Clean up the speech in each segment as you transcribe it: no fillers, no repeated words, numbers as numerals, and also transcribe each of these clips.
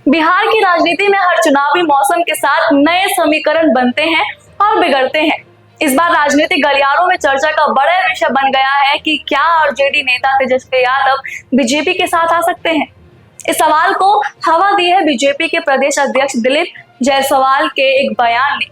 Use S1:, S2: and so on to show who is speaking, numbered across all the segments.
S1: बिहार की राजनीति में हर चुनावी मौसम के साथ नए समीकरण बनते हैं और बिगड़ते हैं। इस बार राजनीतिक गलियारों में चर्चा का बड़ा विषय बन गया है कि क्या आरजेडी नेता तेजस्वी यादव बीजेपी के साथ आ सकते हैं। इस सवाल को हवा दी है बीजेपी के प्रदेश अध्यक्ष दिलीप जायसवाल के एक बयान ने,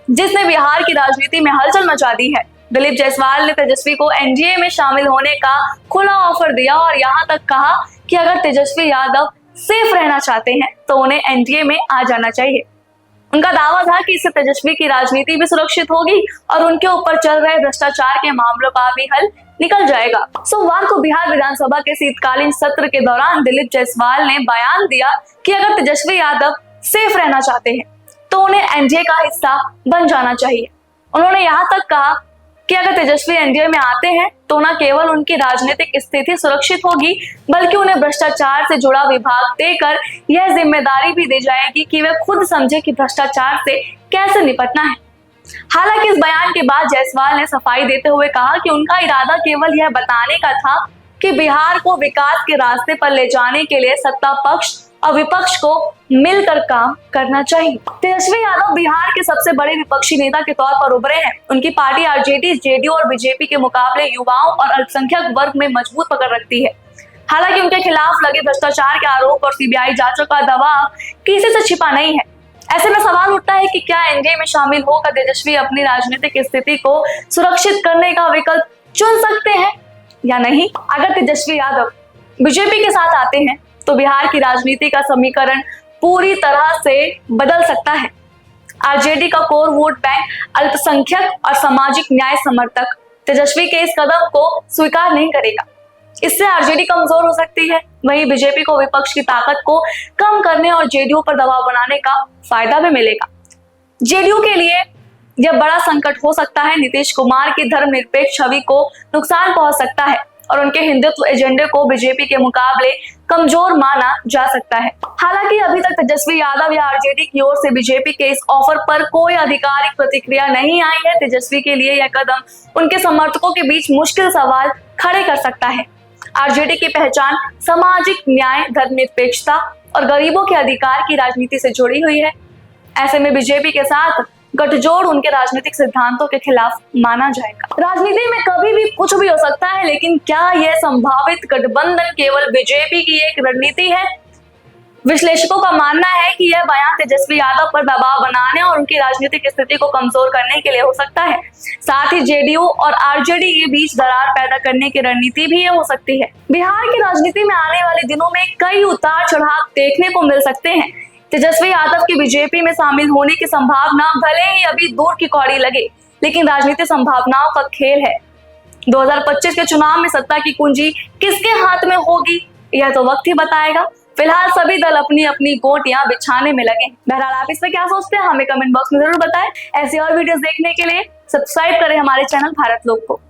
S1: जिसने बिहार की राजनीति में हलचल मचा दी है। दिलीप जायसवाल ने तेजस्वी को एनडीए में शामिल होने का खुला ऑफर दिया और यहां तक कहा कि अगर तेजस्वी यादव सेफ रहना चाहते हैं तो उन्हें एनडीए में आ जाना चाहिए। उनका दावा था कि इससे तेजस्वी की राजनीति भी सुरक्षित होगी और उनके ऊपर चल रहे भ्रष्टाचार के मामलों का भी हल निकल जाएगा। सोमवार को बिहार विधानसभा के शीतकालीन सत्र के दौरान दिलीप जायसवाल ने बयान दिया कि अगर तेजस्वी यादव सेफ रहना चाहते हैं तो उन्हें एनडीए का हिस्सा बन जाना चाहिए। उन्होंने यहाँ तक कहा कि अगर तेजस्वी एनडीए में आते हैं तो न केवल उनकी राजनीतिक स्थिति सुरक्षित होगी, बल्कि उन्हें भ्रष्टाचार से जुड़ा विभाग देकर यह जिम्मेदारी भी दी जाएगी कि वे खुद समझे कि भ्रष्टाचार से कैसे निपटना है। हालांकि इस बयान के बाद जायसवाल ने सफाई देते हुए कहा कि उनका इरादा केवल यह बताने का था कि बिहार को विकास के रास्ते पर ले जाने के लिए सत्ता पक्ष और विपक्ष को मिलकर काम करना चाहिए। तेजस्वी यादव बिहार के सबसे बड़े विपक्षी नेता के तौर पर उभरे हैं। उनकी पार्टी आरजेडी, जेडीयू और बीजेपी के मुकाबले युवाओं और अल्पसंख्यक वर्ग में मजबूत पकड़ रखती है। हालांकि उनके खिलाफ लगे भ्रष्टाचार के आरोप और सीबीआई जांचों का दबाव किसी से छिपा नहीं है। ऐसे में सवाल उठता है कि क्या एनडीए में शामिल होकर तेजस्वी अपनी राजनीतिक स्थिति को सुरक्षित करने का विकल्प चुन सकते हैं या नहीं। अगर तेजस्वी यादव बीजेपी के साथ आते हैं तो बिहार की राजनीति का समीकरण पूरी तरह से बदल सकता है। आरजेडी का कोर वोट बैंक अल्पसंख्यक और सामाजिक न्याय समर्थक तेजस्वी के इस कदम को स्वीकार नहीं करेगा। इससे आरजेडी कमजोर हो सकती है। वहीं बीजेपी को विपक्ष की ताकत को कम करने और जेडीयू पर दबाव बनाने का फायदा भी मिलेगा। जेडीयू के लिए यह बड़ा संकट हो सकता है। नीतीश कुमार की धर्मनिरपेक्ष छवि को नुकसान पहुंच सकता है और उनके हिंदुत्व एजेंडे को बीजेपी के मुकाबले कमजोर माना जा सकता है। हालांकि अभी तक तेजस्वी यादव या आरजेडी की ओर से बीजेपी के इस ऑफर पर कोई आधिकारिक प्रतिक्रिया नहीं आई है। तेजस्वी के लिए यह कदम उनके समर्थकों के बीच मुश्किल सवाल खड़े कर सकता है। आरजेडी की पहचान सामाजिक न्याय, धर्मनिरपेक्षता और गरीबों के अधिकार की राजनीति से जुड़ी हुई है। ऐसे में बीजेपी के साथ गठजोड़ उनके राजनीतिक सिद्धांतों के खिलाफ माना जाएगा। राजनीति में कभी भी कुछ भी हो सकता है, लेकिन क्या यह संभावित गठबंधन केवल बीजेपी की एक रणनीति है? विश्लेषकों का मानना है कि यह बयान तेजस्वी यादव पर दबाव बनाने और उनकी राजनीतिक स्थिति को कमजोर करने के लिए हो सकता है। साथ ही जेडीयू और आरजेडी के बीच दरार पैदा करने की रणनीति भी ये हो सकती है। बिहार की राजनीति में आने वाले दिनों में कई उतार चढ़ाव देखने को मिल सकते हैं। तेजस्वी यादव की बीजेपी में शामिल होने की संभावना भले ही अभी दूर की कौड़ी लगे, लेकिन राजनीतिक संभावनाओं का खेल है। 2025 के चुनाव में सत्ता की कुंजी किसके हाथ में होगी, यह तो वक्त ही बताएगा। फिलहाल सभी दल अपनी अपनी गोटियां बिछाने में लगे। बहरहाल आप इस पर क्या सोचते हैं, हमें कमेंट बॉक्स में जरूर बताएं। ऐसी और वीडियोस देखने के लिए सब्सक्राइब करें हमारे चैनल भारत लोक को।